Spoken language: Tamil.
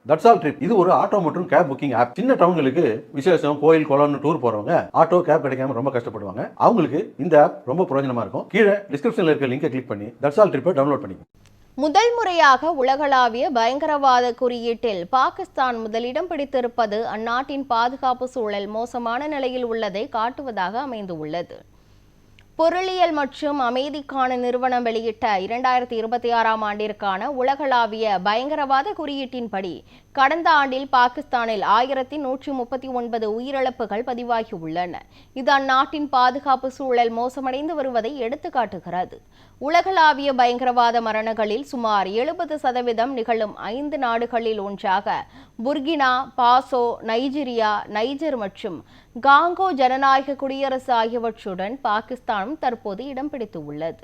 தட்ஸ் ஆல் ட்ரிப் இது ஒரு ஆட்டோ மற்றும் கேப் புக்கிங் ஆப். சின்ன டவுன்களுக்கு விசேஷம், கோயில், குளம்னு டூர் போறவங்க ஆட்டோ கேப் கிடைக்காம ரொம்ப கஷ்டப்படுவாங்க. அவங்களுக்கு இந்த ஆப் ரொம்ப பிரயோஜனமா இருக்கும். கீழே டிஸ்கிரிப்ஷன்ல இருக்க லிங்கை கிளிக் பண்ணி தட்ஸ் ஆல் ட்ரிப்பை டவுன்லோட் பண்ணிக்கோங்க. முதல் முறையாக உலகளாவிய பயங்கரவாத குறியீட்டில் பாகிஸ்தான் முதலிடம் பிடித்திருப்பது அந்நாட்டின் பாதுகாப்பு சூழல் மோசமான நிலையில் உள்ளதை காட்டுவதாக அமைந்துள்ளது. பொருளியல் மற்றும் அமைதிக்கான நிறுவனம் வெளியிட்ட 2026ஆம் ஆண்டிற்கான உலகளாவிய பயங்கரவாத குறியீட்டின்படி கடந்த ஆண்டில் பாகிஸ்தானில் 1139 உயிரிழப்புகள் பதிவாகியுள்ளன. இது அந்நாட்டின் பாதுகாப்பு சூழல் மோசமடைந்து வருவதை எடுத்துக்காட்டுகிறது. உலகளாவிய பயங்கரவாத மரணங்களில் சுமார் 70% நிகழும் 5 நாடுகளில் ஒன்றாக புர்கினா பாசோ, நைஜீரியா, நைஜர் மற்றும் காங்கோ ஜனநாயக குடியரசு ஆகியவற்றுடன் பாகிஸ்தானும் தற்போது இடம் பிடித்துள்ளது.